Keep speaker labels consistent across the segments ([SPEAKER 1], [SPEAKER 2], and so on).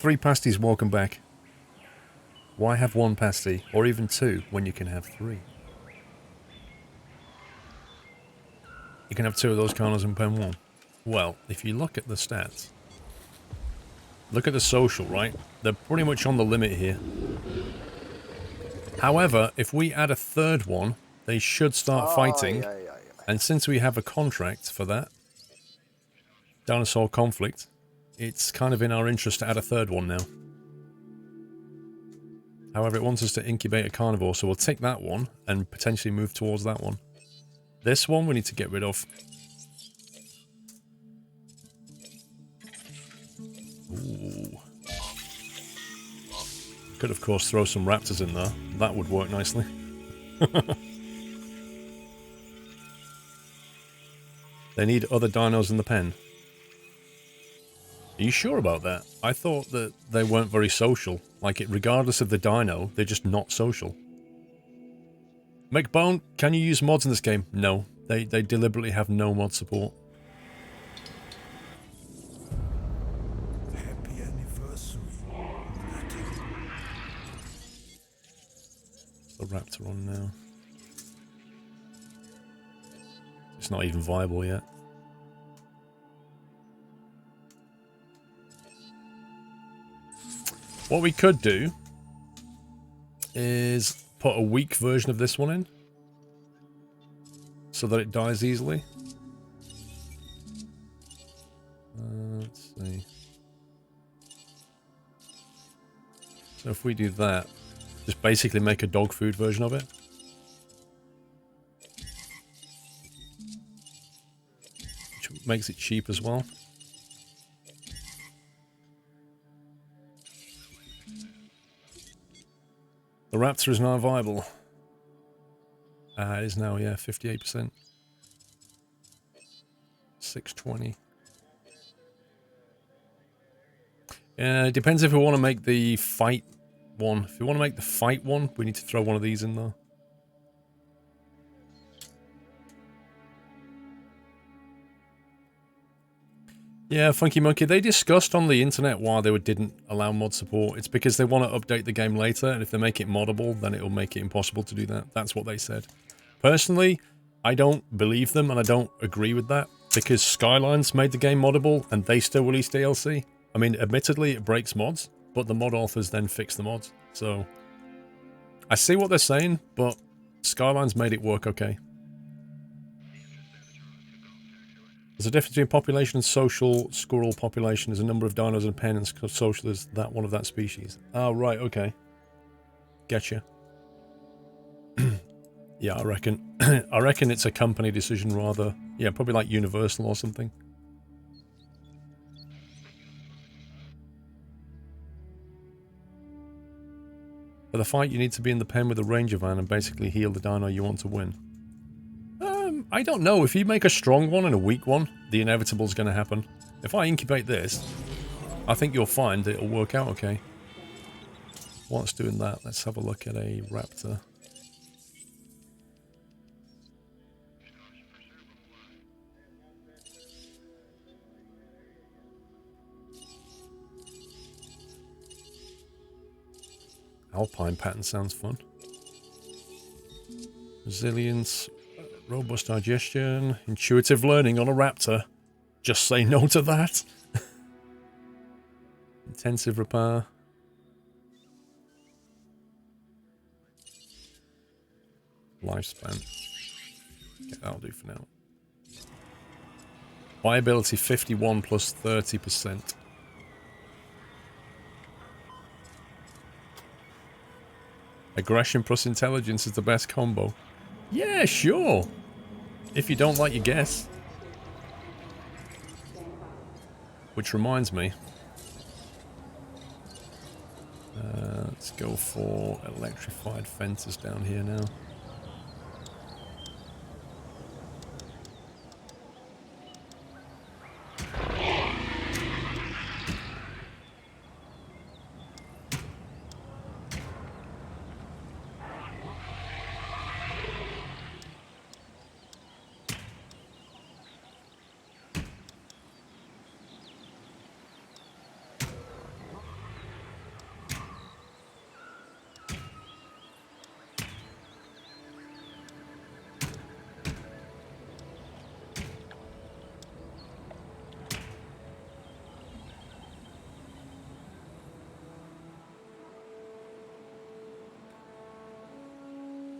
[SPEAKER 1] 3 pasties, welcome back. Why have 1 pasty, or even 2, when you can have 3? You can have 2 of those Carlos in pen 1. Well, if you look at the stats, look at the social, right? They're pretty much on the limit here. However, if we add a 3rd one, they should start fighting. And since we have a contract for that, dinosaur conflict, it's kind of in our interest to add a 3rd one now. However, it wants us to incubate a carnivore, so we'll take that one and potentially move towards that one. This one we need to get rid of. Ooh. Could, of course, throw some raptors in there. That would work nicely. They need other dinos in the pen. Are you sure about that? I thought that they weren't very social. Like, regardless of the dino, they're just not social. McBone, can you use mods in this game? No. They deliberately have no mod support.
[SPEAKER 2] Happy anniversary.
[SPEAKER 1] What's the raptor on now? It's not even viable yet. What we could do is put a weak version of this one in so that it dies easily. Let's see. So if we do that, just basically make a dog food version of it. Which makes it cheap as well. The raptor is now viable. It is now, yeah, 58%. 620. It depends if we want to make the fight one. If we want to make the fight one, we need to throw one of these in there. Yeah, Funky Monkey, they discussed on the internet why they didn't allow mod support. It's because they want to update the game later, and if they make it moddable, then it'll make it impossible to do that. That's what they said. Personally, I don't believe them, and I don't agree with that, because Skylines made the game moddable, and they still release DLC. I mean, admittedly, it breaks mods, but the mod authors then fix the mods. So, I see what they're saying, but Skylines made it work okay. There's a difference between population and social. Squirrel population is a number of dinos in a pen, and social is that one of that species. Oh, right, okay. Getcha. Yeah, I reckon. I reckon it's a company decision rather. Yeah, probably like Universal or something. For the fight, you need to be in the pen with a ranger van and basically heal the dino you want to win. I don't know. If you make a strong one and a weak one, the inevitable is going to happen. If I incubate this, I think you'll find it'll work out okay. Whilst doing that, let's have a look at a raptor. Alpine pattern sounds fun. Resilience, robust digestion, intuitive learning on a raptor. Just say no to that. Intensive repair. Lifespan. Okay, that'll do for now. Viability 51 plus 30%. Aggression plus intelligence is the best combo. Yeah, sure. If you don't like your guess. Which reminds me. Let's go for electrified fences down here now.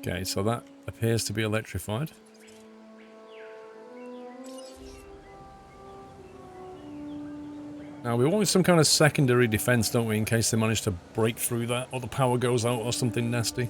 [SPEAKER 1] Okay, so that appears to be electrified. Now, we want some kind of secondary defense, don't we, in case they manage to break through that, or the power goes out, or something nasty.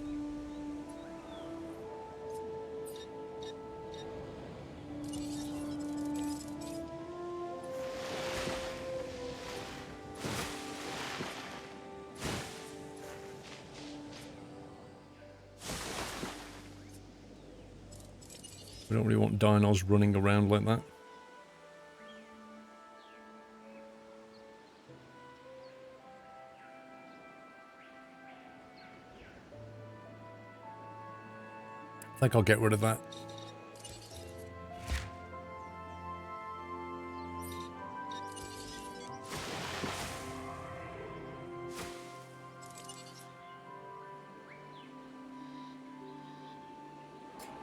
[SPEAKER 1] We don't really want dinos running around like that. I think I'll get rid of that.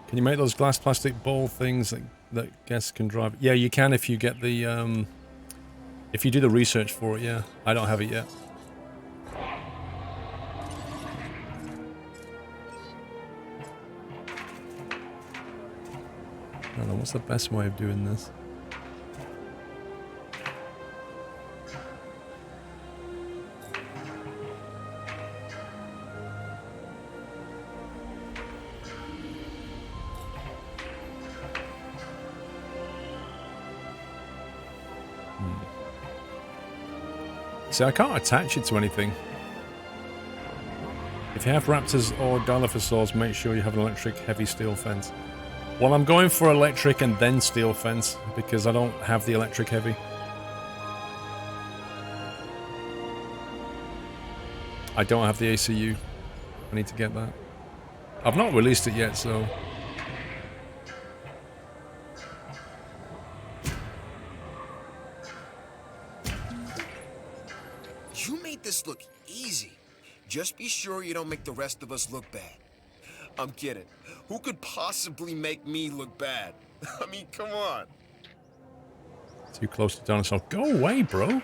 [SPEAKER 1] Can you make those glass plastic ball things that guests can drive? Yeah, you can if you get the, if you do the research for it, yeah. I don't have it yet. I don't know, what's the best way of doing this? See, I can't attach it to anything. If you have raptors or dilophosaurs, make sure you have an electric heavy steel fence. Well, I'm going for electric and then steel fence because I don't have the electric heavy. I don't have the ACU. I need to get that. I've not released it yet, so...
[SPEAKER 2] You made this look easy. Just be sure you don't make the rest of us look bad. I'm kidding. Who could possibly make me look bad? I mean, come on.
[SPEAKER 1] Too close to dinosaur. Go away, bro.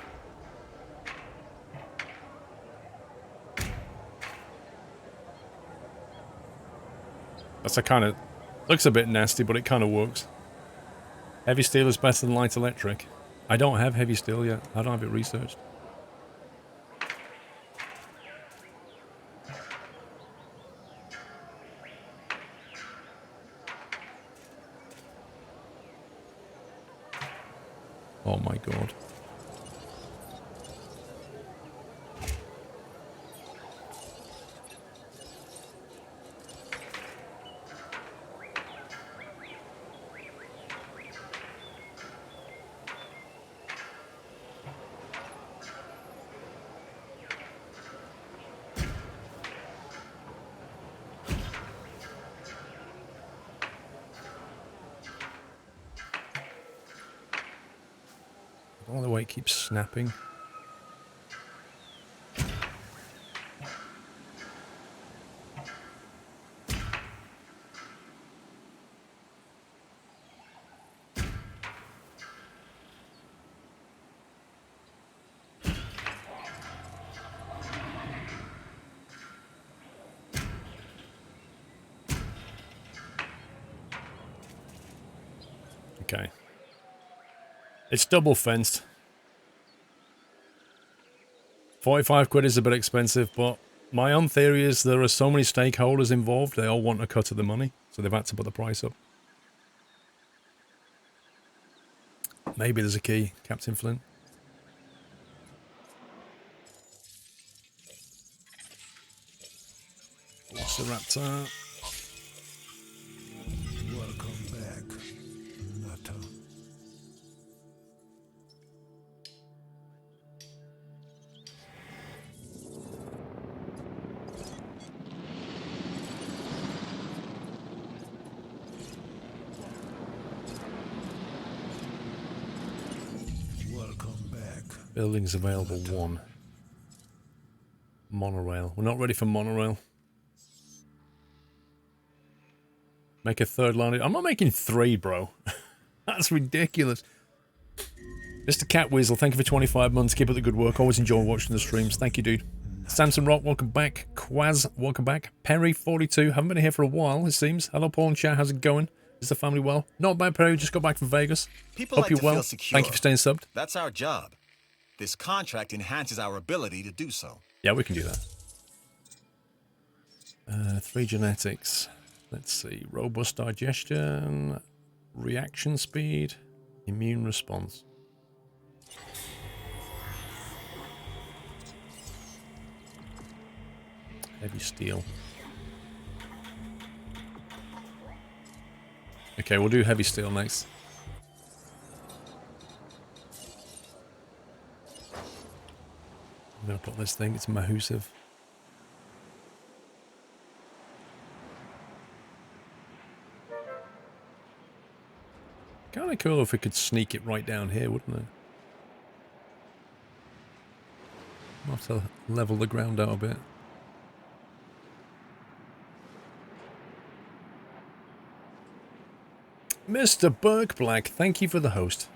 [SPEAKER 1] That's a kind of... Looks a bit nasty, but it kind of works. Heavy steel is better than light electric. I don't have heavy steel yet. I don't have it researched. Oh my god. I don't know the way it keeps snapping. Okay. It's double fenced. 45 quid is a bit expensive, but my own theory is there are so many stakeholders involved, they all want a cut of the money, so they've had to put the price up. Maybe there's a key, Captain Flint. Velociraptor.
[SPEAKER 3] Welcome back, Nutter. Welcome back.
[SPEAKER 1] Buildings available, 1. Monorail. We're not ready for monorail. Make a 3rd line. I'm not making 3, bro. That's ridiculous. Mr. Cat Weasel, thank you for 25 months. Keep up the good work. Always enjoy watching the streams. Thank you, dude. Samson Rock, welcome back. Quaz, welcome back. Perry42, haven't been here for a while, it seems. Hello, Paul and chat, how's it going? Is the family well? Not bad, Perry, just got back from Vegas.
[SPEAKER 4] People
[SPEAKER 1] Hope
[SPEAKER 4] like
[SPEAKER 1] you're
[SPEAKER 4] to
[SPEAKER 1] well.
[SPEAKER 4] feel secure.
[SPEAKER 1] Thank you for staying subbed.
[SPEAKER 4] That's our job. This contract enhances our ability to do so.
[SPEAKER 1] Yeah, we can do that. 3 genetics. Let's see. Robust digestion, reaction speed, immune response. Heavy steel. Okay, we'll do heavy steel next. I'm gonna put this thing, it's mahusive. Kinda cool if we could sneak it right down here, wouldn't it? I'll have to level the ground out a bit. Mr. Burke Black, thank you for the host.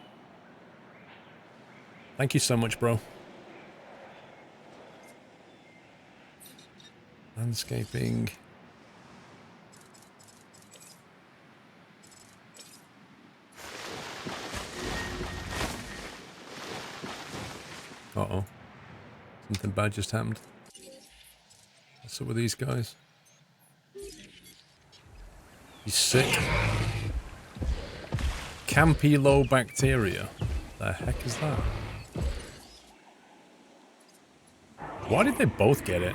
[SPEAKER 1] Thank you so much, bro. Landscaping. Uh-oh. Something bad just happened. What's up with these guys? He's sick. Campylobacteria. The heck is that? Why did they both get it?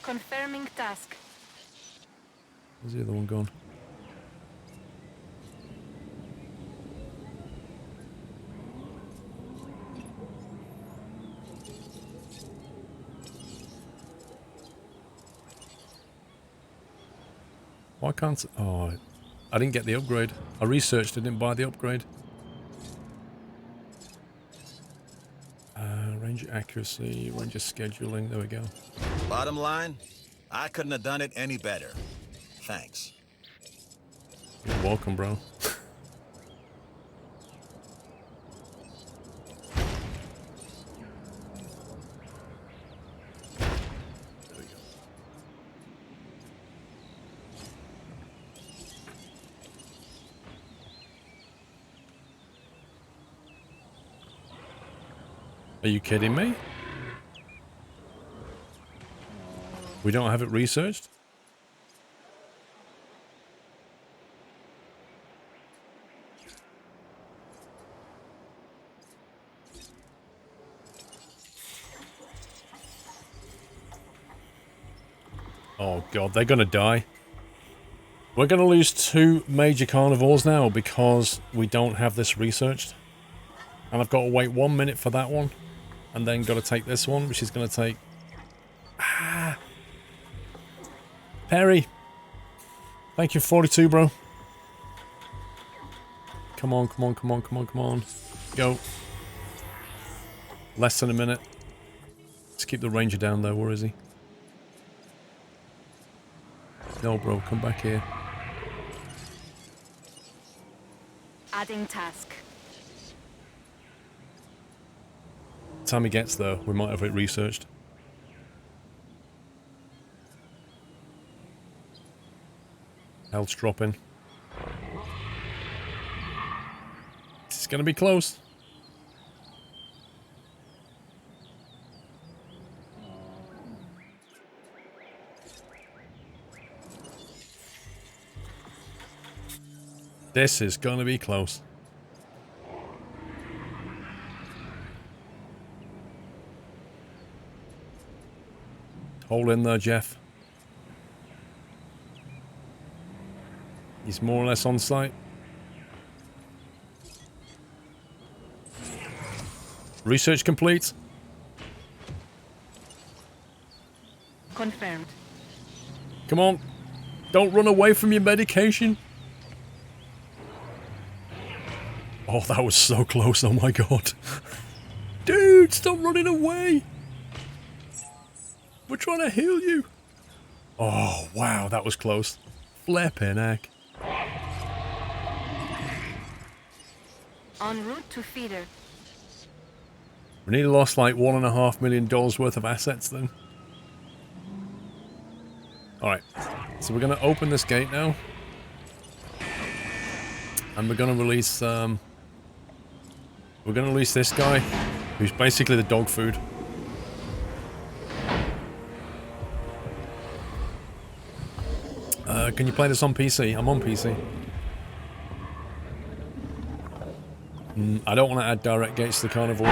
[SPEAKER 5] Confirming task.
[SPEAKER 1] Where's the other one gone? Why can't... Oh, I didn't get the upgrade. I researched, I didn't buy the upgrade. Range accuracy, range of scheduling, there we go.
[SPEAKER 4] Bottom line, I couldn't have done it any better. Thanks.
[SPEAKER 1] You're welcome, bro. Are you kidding me? We don't have it researched? Oh god, they're gonna die. We're gonna lose 2 major carnivores now because we don't have this researched. And I've got to wait 1 minute for that one. And then got to take this one, which is going to take... Ah! Perry! Thank you, 42, bro. Come on, come on, come on, come on, come on. Go. Less than a minute. Let's keep the ranger down, though. Where is he? No, bro. Come back here.
[SPEAKER 5] Adding task.
[SPEAKER 1] Time he gets there, we might have it researched. Health's dropping. This is gonna be close. This is gonna be close. Hold in there, Jeff. He's more or less on site. Research complete.
[SPEAKER 5] Confirmed.
[SPEAKER 1] Come on. Don't run away from your medication. Oh, that was so close. Oh my god. Dude, stop running away. We're trying to heal you. Oh, wow, that was close. Flippin' heck.
[SPEAKER 5] En route to feeder.
[SPEAKER 1] We nearly lost like $1.5 million worth of assets then. Alright, so we're going to open this gate now. And we're going to release, this guy, who's basically the dog food. Can you play this on PC? I'm on PC. I don't want to add direct gates to the carnivores.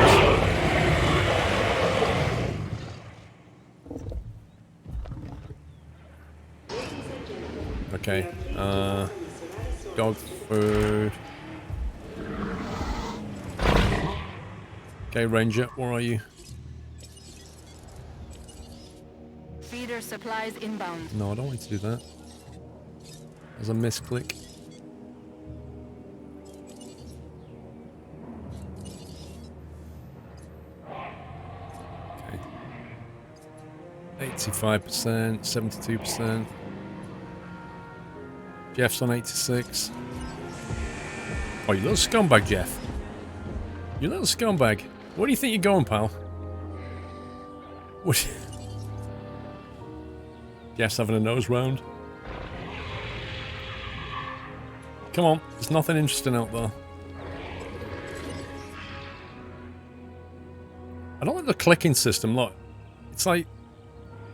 [SPEAKER 1] Okay, dog food. Okay, Ranger, where are you?
[SPEAKER 5] Feeder supplies inbound.
[SPEAKER 1] No, I don't want you to do that. There's a misclick. Okay. 85%, 72%. Jeff's on 86. Oh, you little scumbag, Jeff. You little scumbag. Where do you think you're going, pal? What? Jeff's having a nose round. Come on, there's nothing interesting out there. I don't like the clicking system, look. It's like,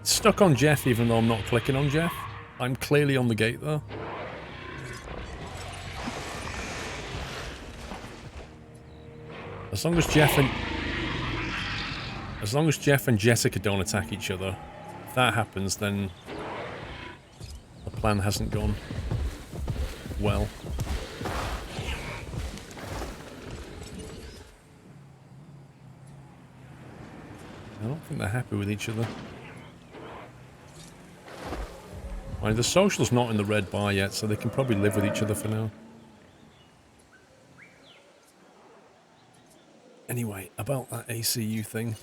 [SPEAKER 1] it's stuck on Jeff even though I'm not clicking on Jeff. I'm clearly on the gate though. As long as Jeff and Jessica don't attack each other, if that happens, then the plan hasn't gone well. I don't think they're happy with each other. I mean, the social's not in the red bar yet, so they can probably live with each other for now. Anyway, about that ACU thing.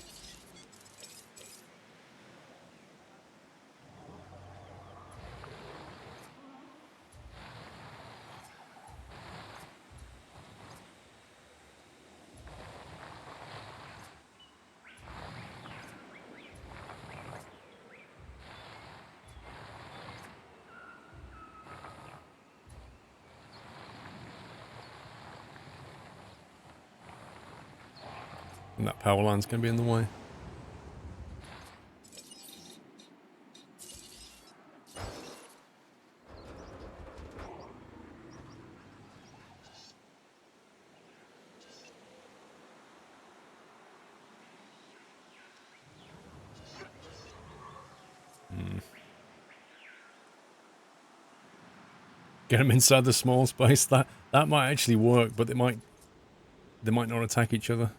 [SPEAKER 1] And that power line's going to be in the way. Get them inside the small space. That might actually work, but they might not attack each other.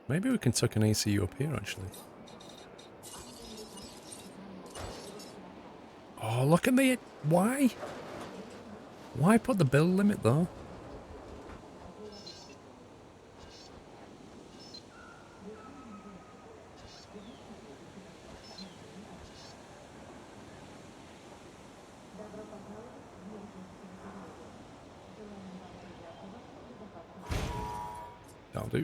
[SPEAKER 1] Maybe we can tuck an ACU up here, actually. Oh, look at the... Why? Why put the build limit, though? That'll do.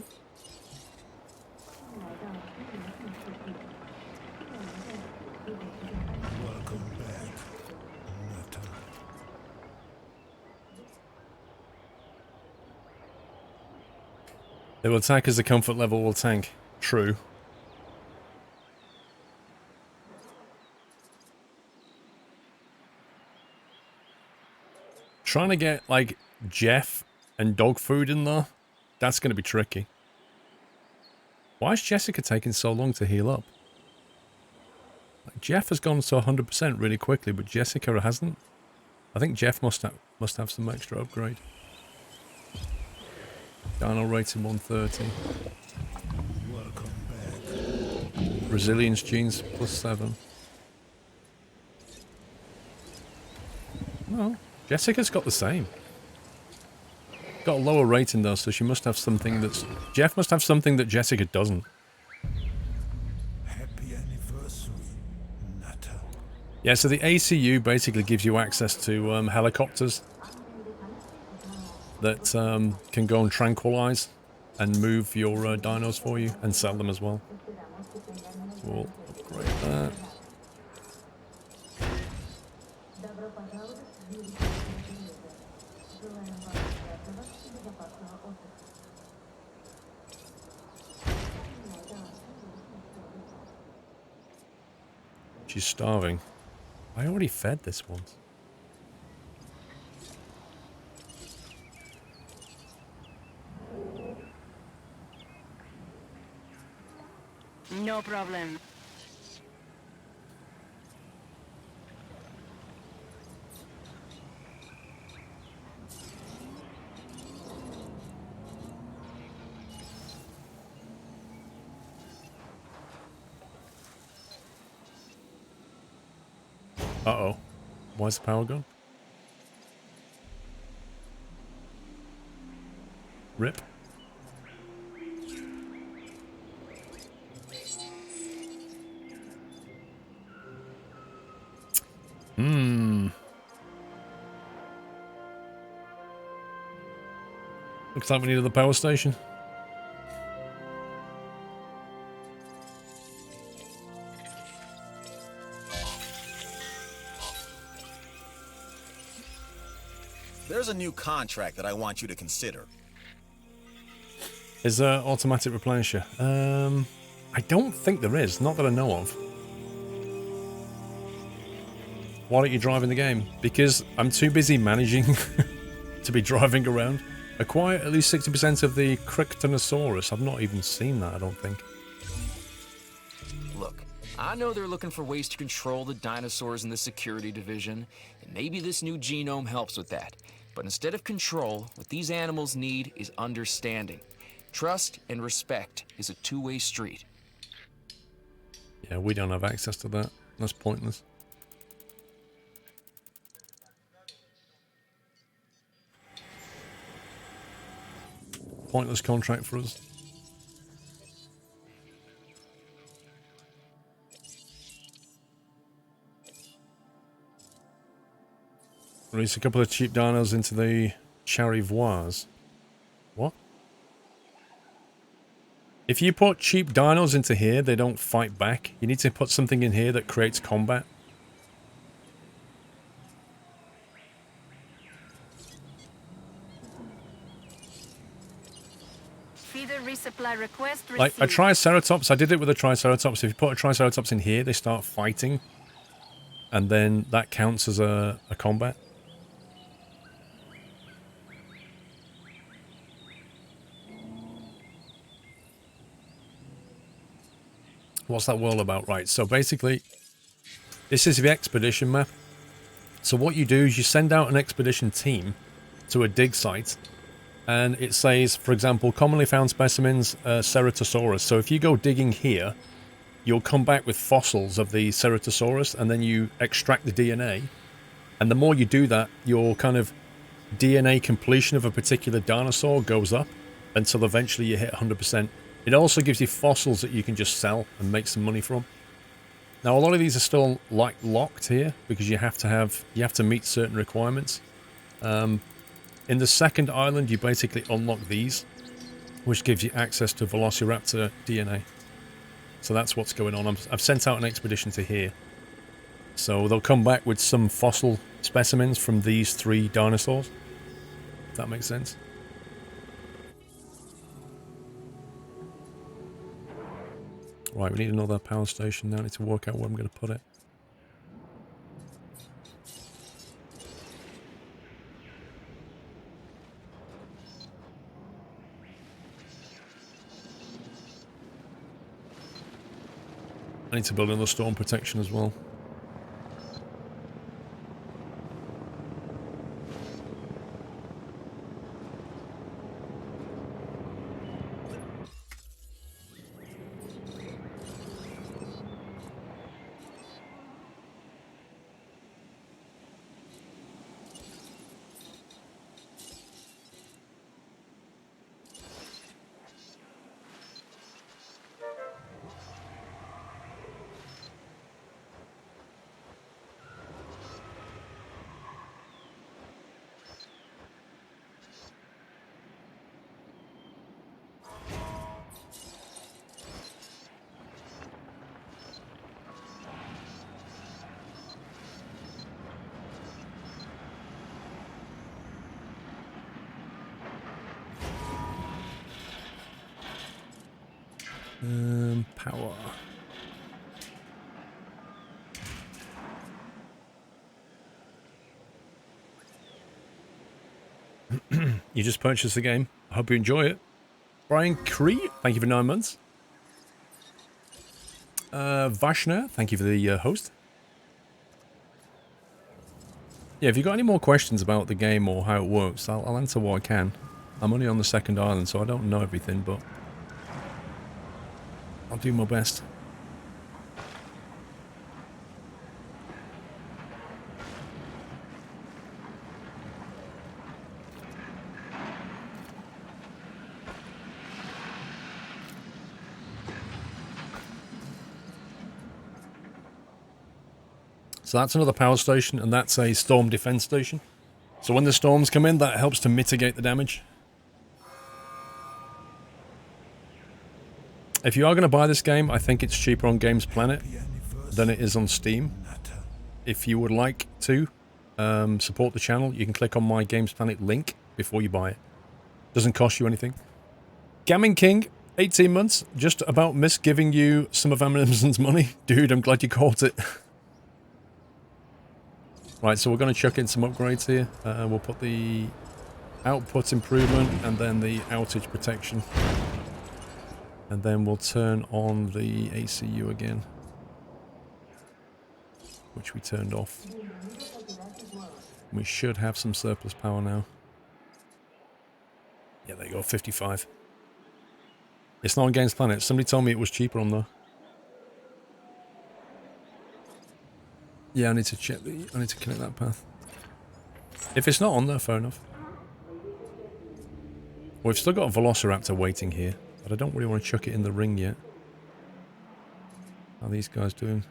[SPEAKER 3] Welcome back. Not
[SPEAKER 1] They will attack as the comfort level will tank. True. Trying to get, like, Jeff and dog food in there, that's going to be tricky. Why is Jessica taking so long to heal up? Like, Jeff has gone to 100% really quickly, but Jessica hasn't. I think Jeff must have some extra upgrade. Dino rating 130.
[SPEAKER 3] welcome back.
[SPEAKER 1] Resilience genes +7. Well, Jessica's got the same. Got a lower rating though, so she must have something that's... Jeff must have something that Jessica doesn't.
[SPEAKER 3] Happy
[SPEAKER 1] Yeah, so the ACU basically gives you access to helicopters that can go and tranquilize and move your dinos for you and sell them as well. So we'll upgrade that. She's starving. I already fed this once.
[SPEAKER 5] No problem.
[SPEAKER 1] Uh-oh. Why's the power gone? Rip. Looks like we need the power station.
[SPEAKER 4] There's a new contract that I want you to consider.
[SPEAKER 1] Is there automatic replenisher? I don't think there is. Not that I know of. Why don't you drive in the game? Because I'm too busy managing to be driving around. Acquire at least 60% of the Crictonosaurus. I've not even seen that, I don't think.
[SPEAKER 6] Look, I know they're looking for ways to control the dinosaurs in the security division, and maybe this new genome helps with that. But instead of control, what these animals need is understanding. Trust and respect is a two-way street.
[SPEAKER 1] Yeah, we don't have access to that. That's pointless. Pointless contract for us. Release a couple of cheap dinos into the Charivoise. What? If you put cheap dinos into here, they don't fight back. You need to put something in here that creates combat.
[SPEAKER 5] Feeder resupply request received.
[SPEAKER 1] Like a Triceratops, I did it with a Triceratops. If you put a Triceratops in here, they start fighting. And then that counts as a combat. What's that world about? Right, so basically, this is the expedition map. So what you do is you send out an expedition team to a dig site, and it says, for example, commonly found specimens, Ceratosaurus. So if you go digging here, you'll come back with fossils of the Ceratosaurus, and then you extract the DNA. And the more you do that, your kind of DNA completion of a particular dinosaur goes up until eventually you hit 100%. It also gives you fossils that you can just sell and make some money from. Now, a lot of these are still like locked here because you have to meet certain requirements. In the second island, you basically unlock these, which gives you access to Velociraptor DNA. So that's what's going on. I've sent out an expedition to here. So they'll come back with some fossil specimens from these 3 dinosaurs. If that makes sense. Right, we need another power station now. I need to work out where I'm going to put it. I need to build another storm protection as well. Power. You just purchased the game. I hope you enjoy it. Brian Cree, thank you for 9 months. Vashna, thank you for the host. Yeah, if you've got any more questions about the game or how it works, I'll answer what I can. I'm only on the second island, so I don't know everything, but I'll do my best. So that's another power station, and that's a storm defense station. So when the storms come in, that helps to mitigate the damage. If you are going to buy this game, I think it's cheaper on Games Planet than it is on Steam. If you would like to support the channel, you can click on my Games Planet link before you buy it. Doesn't cost you anything. Gaming King, 18 months, just about missed giving you some of Amazon's money. Dude, I'm glad you caught it. Right, so we're going to chuck in some upgrades here. We'll put the output improvement and then the outage protection. And then we'll turn on the ACU again, which we turned off. We should have some surplus power now. Yeah, there you go, 55. It's not on Games Planet. Somebody told me it was cheaper on there. Yeah, I need to check I need to connect that path. If it's not on there, fair enough. We've still got a Velociraptor waiting here, but I don't really want to chuck it in the ring yet. How are these guys doing?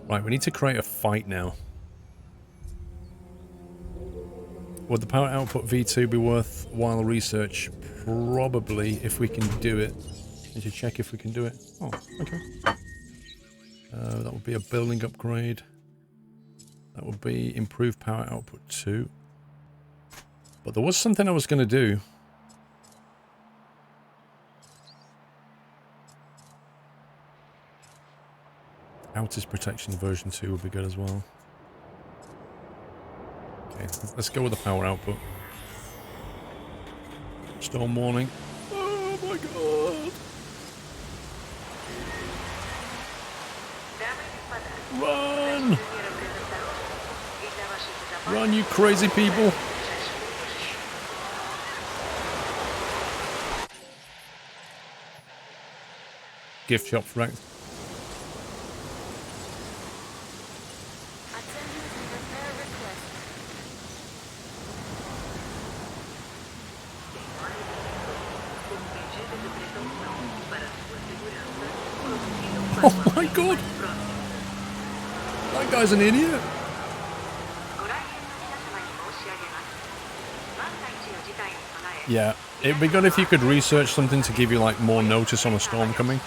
[SPEAKER 1] Right, we need to create a fight now. Would the power output V2 be worthwhile research? Probably, if we can do it. Need to check if we can do it. Oh, okay. That would be a building upgrade. That would be improved power output 2. But there was something I was going to do. Outage protection version 2 would be good as well. Okay, let's go with the power output. Storm warning. Oh my god! Run! Run, you crazy people! Gift shop wrecked. Oh my god! That guy's an idiot! Yeah, it'd be good if you could research something to give you like more notice on a storm coming.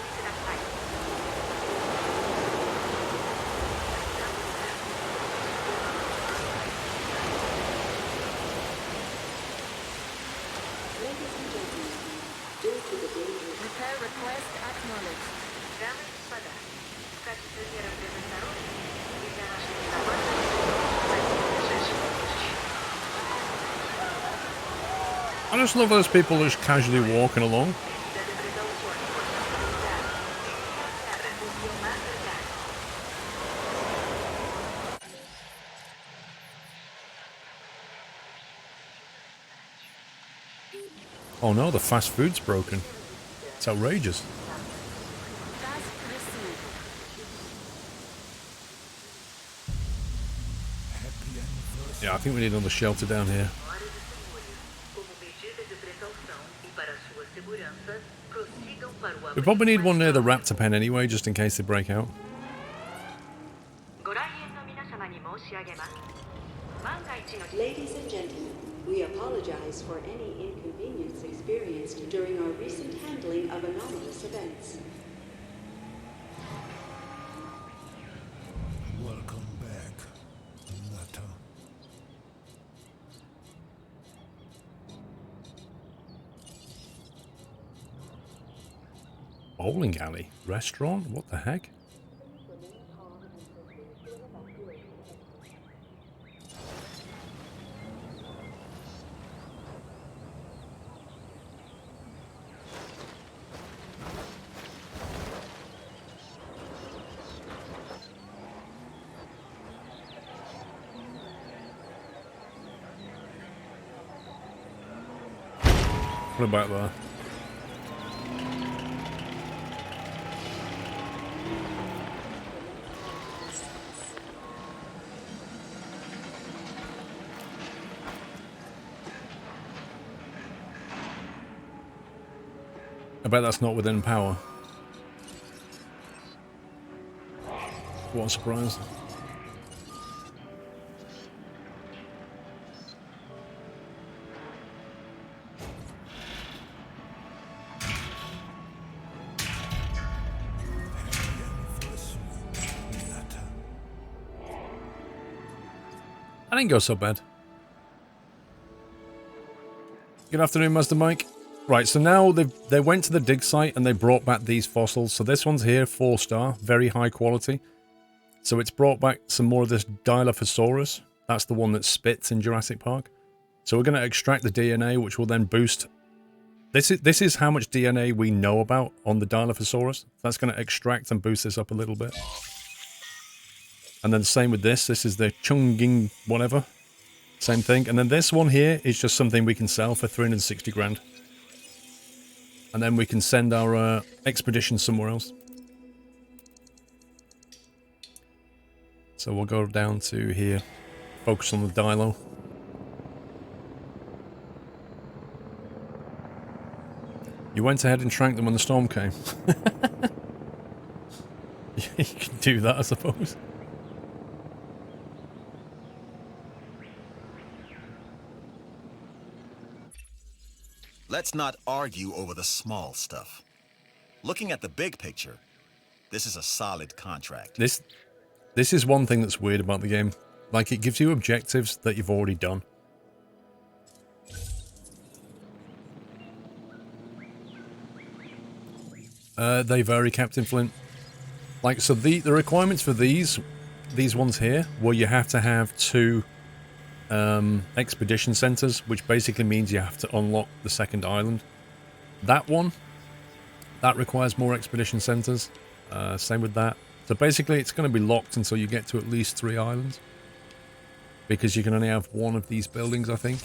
[SPEAKER 1] I just love those people just casually walking along. Oh no, the fast food's broken. It's outrageous. Yeah, I think we need another shelter down here. We probably need one near the raptor pen anyway, just in case they break out.
[SPEAKER 7] Ladies and gentlemen, we apologize for any inconvenience experienced during our recent handling of anomalous events.
[SPEAKER 3] Welcome back, Nutter.
[SPEAKER 1] Bowling alley? Restaurant? What the heck? What about there? I bet that's not within power. What a surprise. I didn't go so bad. Good afternoon, Master Mike. Right, so now they went to the dig site and they brought back these fossils. So this one's here, 4-star, very high quality. So it's brought back some more of this Dilophosaurus. That's the one that spits in Jurassic Park. So we're going to extract the DNA, which will then boost. This is how much DNA we know about on the Dilophosaurus. That's going to extract and boost this up a little bit. And then same with this. This is the Chunging whatever. Same thing. And then this one here is just something we can sell for 360 grand. And then we can send our expedition somewhere else. So we'll go down to here. Focus on the Dilo. You went ahead and shrank them when the storm came. You can do that, I suppose.
[SPEAKER 4] Let's not argue over the small stuff. Looking at the big picture, this is a solid contract.
[SPEAKER 1] This is one thing that's weird about the game. Like, it gives you objectives that you've already done. They vary, Captain Flint. Like, so the requirements for these ones here, where you have to have 2 expedition centers, which basically means you have to unlock the second island. That one, that requires more expedition centers. Same with that. So basically it's going to be locked until you get to at least 3 islands, because you can only have 1 of these buildings, I think.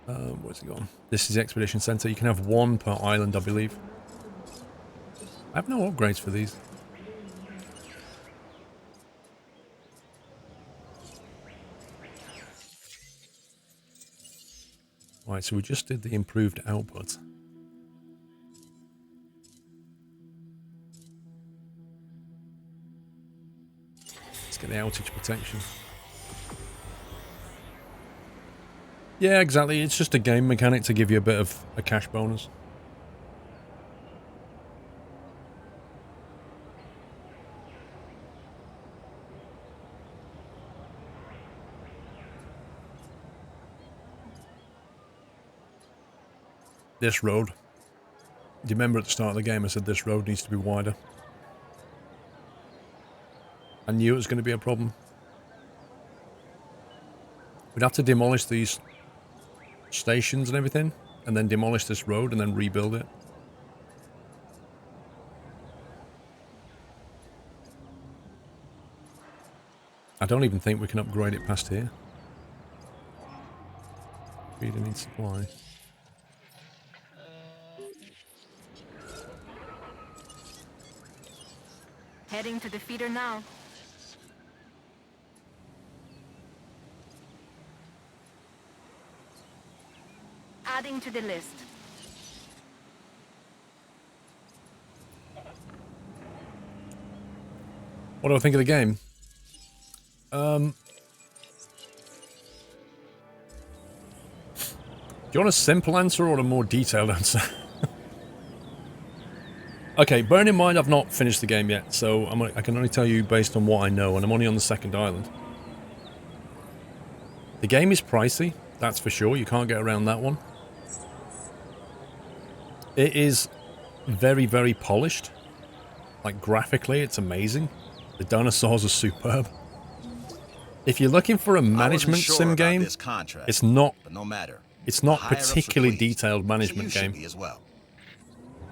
[SPEAKER 1] Where's it gone? This is the expedition center. You can have 1 per island, I believe. I have no upgrades for these. Right, so we just did the improved output. Let's get the outage protection. Yeah, exactly. It's just a game mechanic to give you a bit of a cash bonus. This road. Do you remember at the start of the game I said this road needs to be wider? I knew it was going to be a problem. We'd have to demolish these stations and everything, and then demolish this road and then rebuild it. I don't even think we can upgrade it past here. Feeding in supply.
[SPEAKER 5] Heading to the feeder now. Adding to the list.
[SPEAKER 1] What do I think of the game? Do you want a simple answer or a more detailed answer? Okay, bearing in mind I've not finished the game yet, so I can only tell you based on what I know, and I'm only on the second island. The game is pricey, that's for sure. You can't get around that one. It is very, very polished. Like, graphically, it's amazing. The dinosaurs are superb. If you're looking for a management sim game,
[SPEAKER 4] this contract,
[SPEAKER 1] it's not.
[SPEAKER 4] but no matter.
[SPEAKER 1] It's not
[SPEAKER 4] The higher-ups are
[SPEAKER 1] particularly
[SPEAKER 4] pleased,
[SPEAKER 1] detailed
[SPEAKER 4] so
[SPEAKER 1] management
[SPEAKER 4] you should
[SPEAKER 1] game.
[SPEAKER 4] be as well.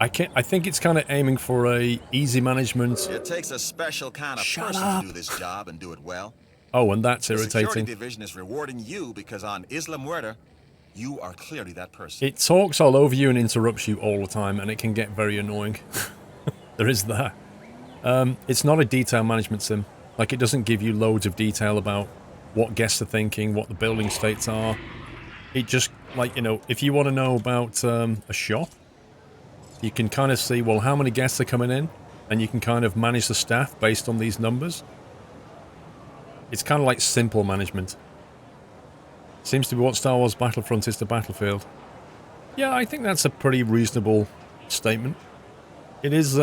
[SPEAKER 1] I think it's kind of aiming for a easy management.
[SPEAKER 4] It takes a special kind of
[SPEAKER 1] Shut
[SPEAKER 4] person
[SPEAKER 1] up.
[SPEAKER 4] to do this job and do it well.
[SPEAKER 1] Oh, and that's
[SPEAKER 4] The security
[SPEAKER 1] irritating.
[SPEAKER 4] division is rewarding you because on Isla Muerta, you are clearly that person.
[SPEAKER 1] It talks all over you and interrupts you all the time, and it can get very annoying. There is that. It's not a detail management sim. Like, it doesn't give you loads of detail about what guests are thinking, what the building states are. It just, like, you know, if you want to know about a shop, you can kind of see, well, how many guests are coming in, and you can kind of manage the staff based on these numbers. It's kind of like simple management. Seems to be what Star Wars Battlefront is to Battlefield. Yeah, I think that's a pretty reasonable statement. It is,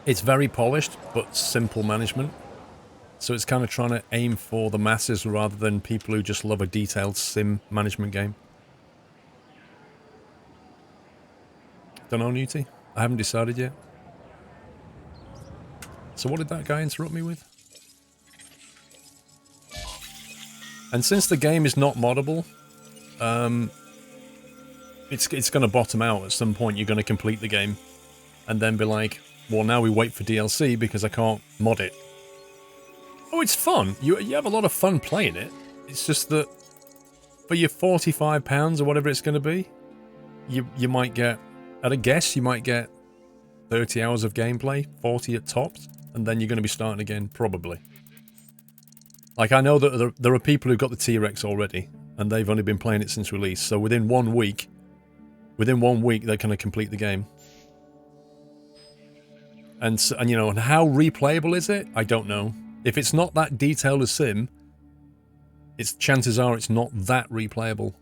[SPEAKER 1] it's very polished, but simple management. So it's kind of trying to aim for the masses rather than people who just love a detailed sim management game. Don't know, Newty. I haven't decided yet. So what did that guy interrupt me with? And since the game is not moddable, it's going to bottom out at some point. You're going to complete the game and then be like, well, now we wait for DLC because I can't mod it. Oh, it's fun. You have a lot of fun playing it. It's just that for your £45 or whatever it's going to be, you might get, at a guess, you might get 30 hours of gameplay, 40 at tops, and then you're going to be starting again, probably. Like, I know that there are people who've got the T-Rex already, and they've only been playing it since release, so within 1 week, they're going to complete the game. And you know, and how replayable is it? I don't know. If it's not that detailed a sim, chances are it's not that replayable.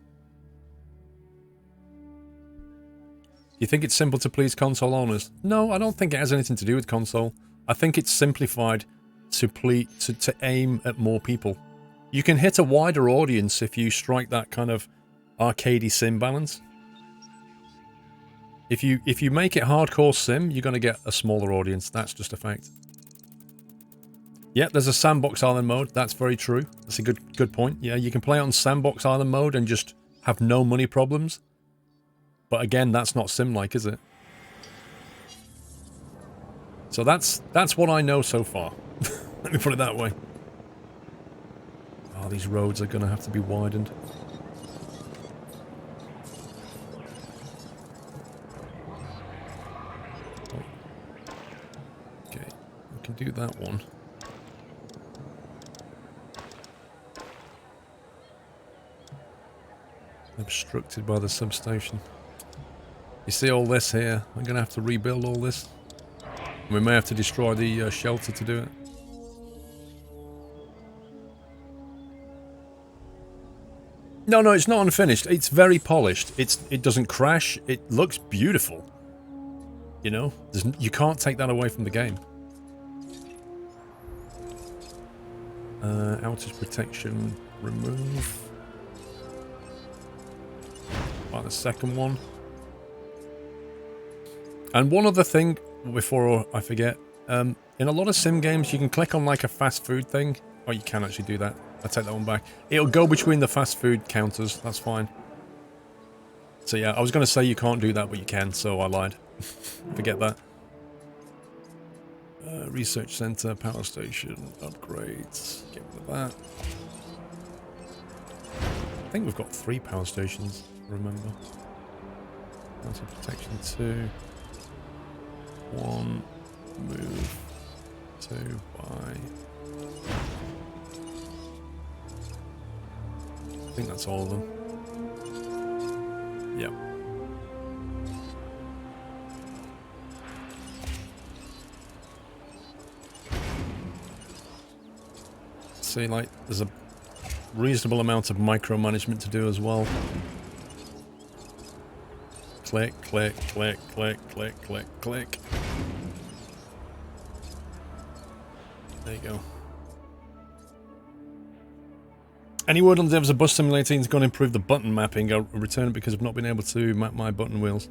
[SPEAKER 1] Do you think it's simple to please console owners? No, I don't think it has anything to do with console. I think it's simplified to aim at more people. You can hit a wider audience if you strike that kind of arcadey sim balance. If you make it hardcore sim, you're going to get a smaller audience. That's just a fact. Yeah, there's a sandbox island mode. That's very true. That's a good point. Yeah, you can play on sandbox island mode and just have no money problems. But again, that's not sim-like, is it? So that's what I know so far. Let me put it that way. Oh, these roads are going to have to be widened. Oh. Okay, we can do that one. Obstructed by the substation. You see all this here? I'm going to have to rebuild all this. We may have to destroy the shelter to do it. No, it's not unfinished. It's very polished. It doesn't crash. It looks beautiful. You know, you can't take that away from the game. Outage protection, remove. Like the second one. And one other thing before I forget, in a lot of sim games you can click on like a fast food thing. Oh, you can actually do that. I take that one back. It'll go between the fast food counters. That's fine. So yeah, I was going to say you can't do that, but you can, so I lied. Forget that. Research center, power station, upgrades. Get rid of that. I think we've got 3 power stations, remember. Outer protection 2. 1. Move. 2. Buy. I think that's all of them. Yep. See, like, there's a reasonable amount of micromanagement to do as well. Click, click, click, click, click, click, click. There you go. Any word on the devs of Bus Simulator is going to improve the button mapping? I'll return it because I've not been able to map my button wheels.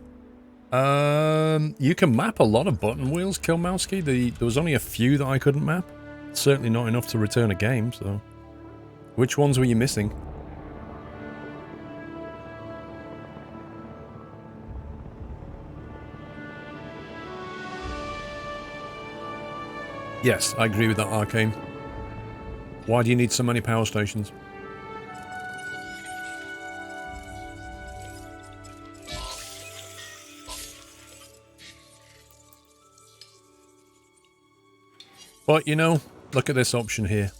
[SPEAKER 1] You can map a lot of button wheels, Killmowski. There was only a few that I couldn't map. Certainly not enough to return a game, so... Which ones were you missing? Yes, I agree with that, Arcane. Why do you need so many power stations? But, you know, look at this option here.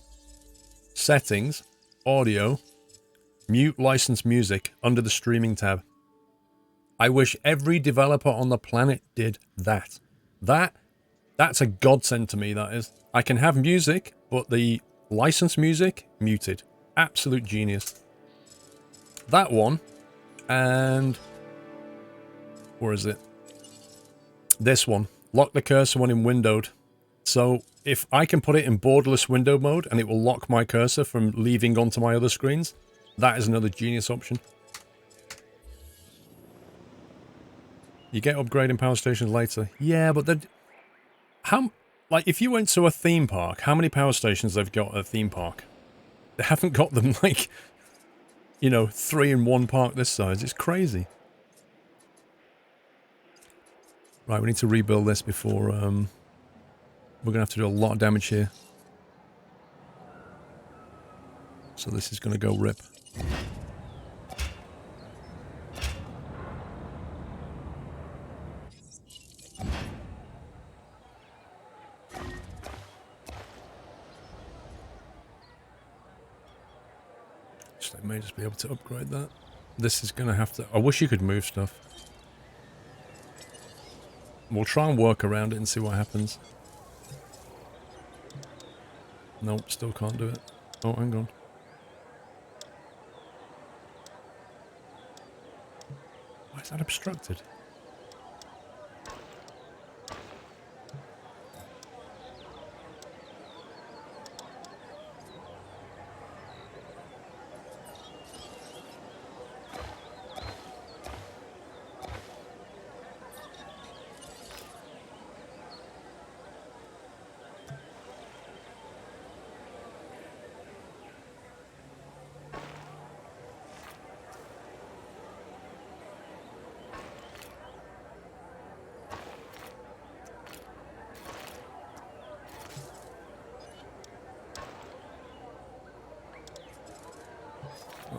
[SPEAKER 1] Settings, audio, mute licensed music under the streaming tab. I wish every developer on the planet did that. That's a godsend to me, that is. I can have music, but the licensed music, muted. Absolute genius. That one, and... where is it? This one. Lock the cursor when in windowed. So, if I can put it in borderless window mode, and it will lock my cursor from leaving onto my other screens, that is another genius option. You get upgrading power stations later. Yeah, but they're... how... like, if you went to a theme park, how many power stations they've got at a theme park? They haven't got them, like, you know, 3 in one park this size. It's crazy. Right, we need to rebuild this before, we're going to have to do a lot of damage here. So this is going to go rip. So I may just be able to upgrade that. This is going to have to... I wish you could move stuff. We'll try and work around it and see what happens. Nope, still can't do it. Oh, hang on. Why is that obstructed?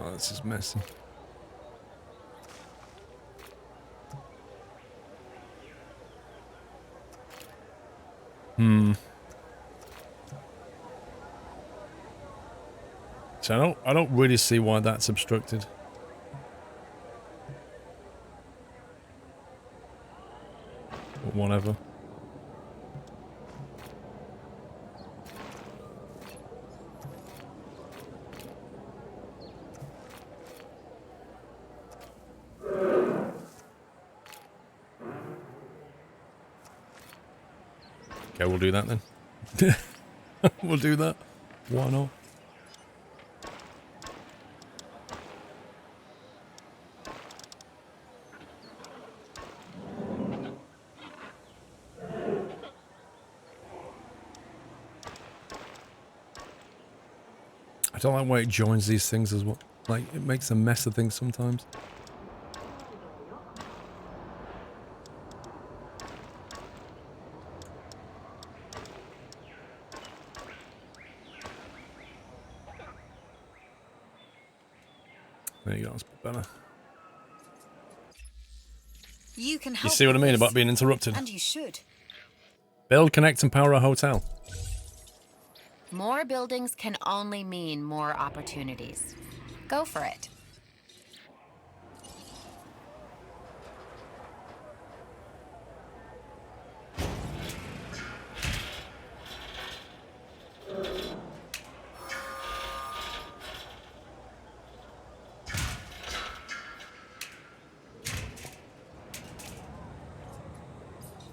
[SPEAKER 1] Oh, this is messy. So I don't really see why that's obstructed. But whatever. Okay, we'll do that then. We'll do that. Why not? I don't like why it joins these things as well. Like, it makes a mess of things sometimes. There you go, that's better.
[SPEAKER 8] You can help.
[SPEAKER 1] You see what I mean about being interrupted?
[SPEAKER 8] And you should.
[SPEAKER 1] Build, connect, and power a hotel.
[SPEAKER 9] More buildings can only mean more opportunities. Go for it.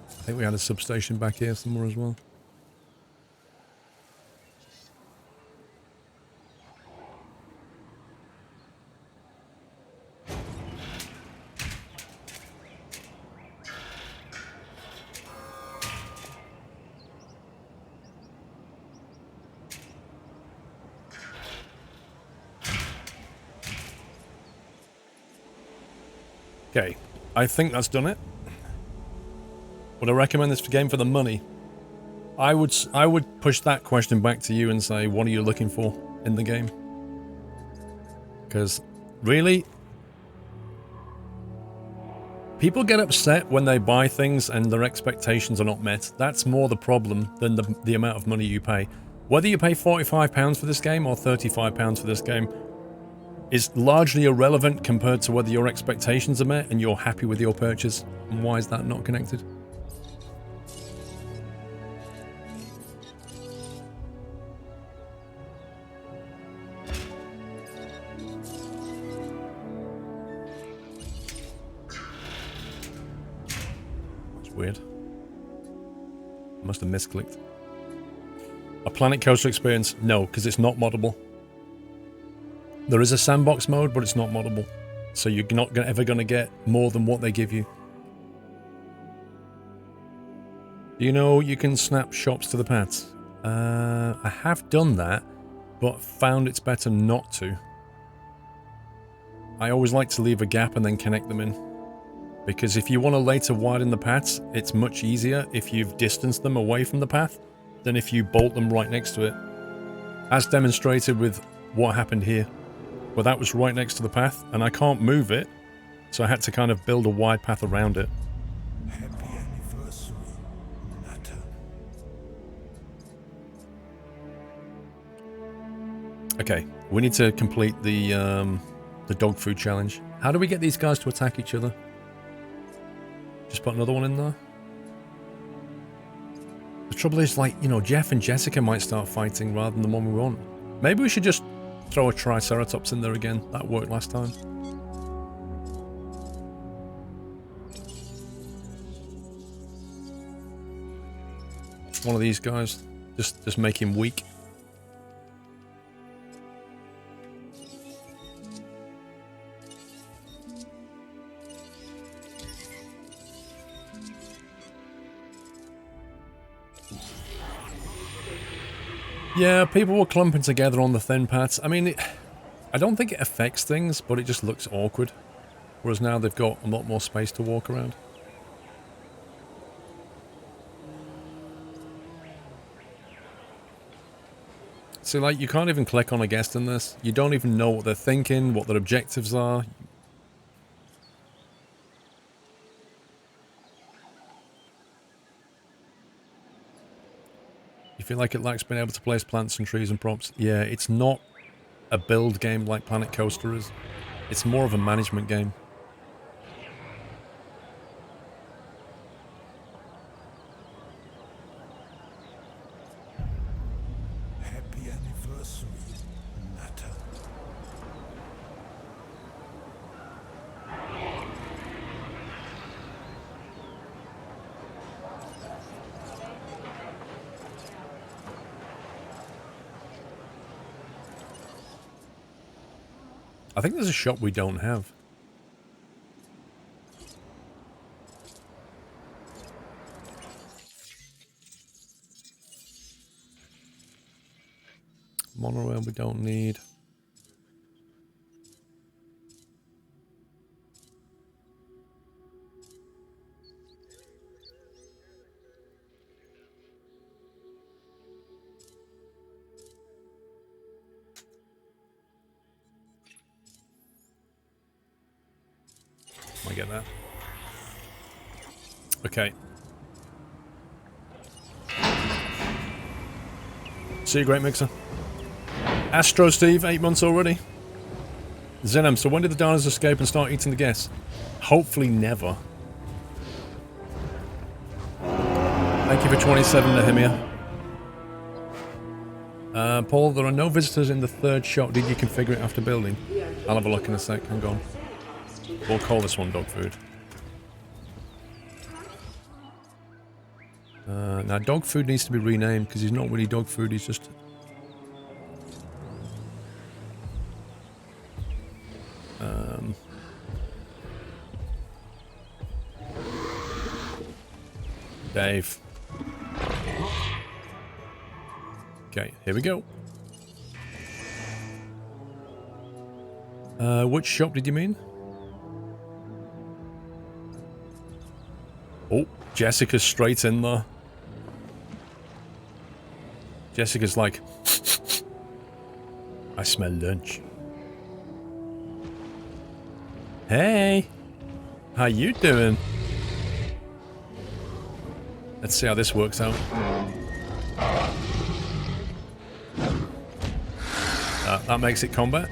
[SPEAKER 1] I think we had a substation back here somewhere as well. Okay, I think that's done it. Would I recommend this game for the money? I would push that question back to you and say, what are you looking for in the game? Because, really, people get upset when they buy things and their expectations are not met. That's more the problem than the amount of money you pay. Whether you pay £45 for this game or £35 for this game is largely irrelevant compared to whether your expectations are met and you're happy with your purchase. And why is that not connected? Weird. I must have misclicked. A Planet Coaster experience? No, because it's not moddable. There is a sandbox mode, but it's not moddable. So you're not ever going to get more than what they give you. You know, you can snap shops to the paths. I have done that, but found it's better not to. I always like to leave a gap and then connect them in. Because if you want to later widen the paths, it's much easier if you've distanced them away from the path than if you bolt them right next to it. As demonstrated with what happened here, where that was right next to the path, and I can't move it, so I had to kind of build a wide path around it.
[SPEAKER 3] Happy anniversary, Nata.
[SPEAKER 1] Okay, we need to complete the dog food challenge. How do we get these guys to attack each other? Just put another one in there. The trouble is, like, you know, Jeff and Jessica might start fighting rather than the one we want. Maybe we should just throw a Triceratops in there again. That worked last time. One of these guys. Just make him weak. Yeah, people were clumping together on the thin paths. I mean, I don't think it affects things, but it just looks awkward. Whereas now they've got a lot more space to walk around. See, like, you can't even click on a guest in this. You don't even know what they're thinking, what their objectives are. You feel like it lacks being able to place plants and trees and props. Yeah, it's not a build game like Planet Coaster is. It's more of a management game.
[SPEAKER 3] Happy anniversary, Nata.
[SPEAKER 1] I think there's a shop we don't have. Monorail we don't need. I get that. Okay. See you, Great Mixer. Astro Steve, 8 months already. Zenom, so when did the diners escape and start eating the guests? Hopefully never. Thank you for 27, Nehemiah. Paul, there are no visitors in the third shop. Did you configure it after building? I'll have a look in a sec. Hang on. We'll call this one dog food. Now, dog food needs to be renamed because he's not really dog food. He's just... Dave. Okay, here we go. Which shop did you mean? Oh, Jessica's straight in there. Jessica's like, I smell lunch. Hey, how you doing? Let's see how this works out. That makes it combat.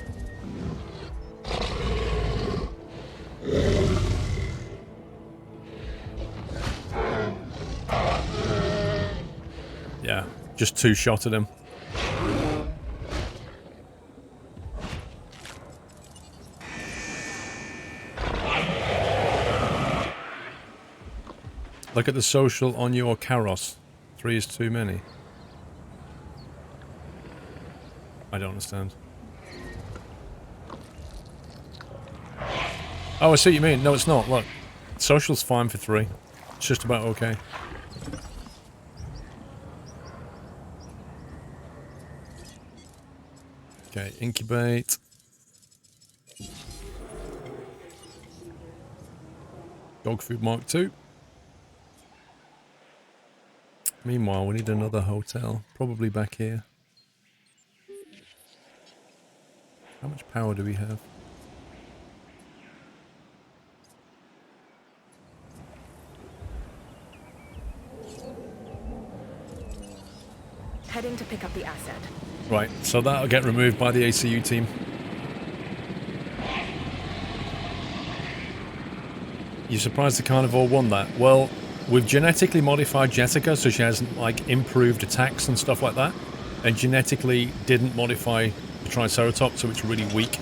[SPEAKER 1] Yeah, just 2 shot at him. Look at the social on your Karos. 3 is too many. I don't understand. Oh, I see what you mean. No, it's not. Look. Social's fine for 3. It's just about okay. Okay, incubate. Dog food Mark 2. Meanwhile, we need another hotel. Probably back here. How much power do we have?
[SPEAKER 5] Heading to pick up the asset.
[SPEAKER 1] Right, so that'll get removed by the ACU team. You surprised the Carnivore won that? Well, we've genetically modified Jessica so she has, like, improved attacks and stuff like that. And genetically didn't modify the Triceratops, so it's really weak.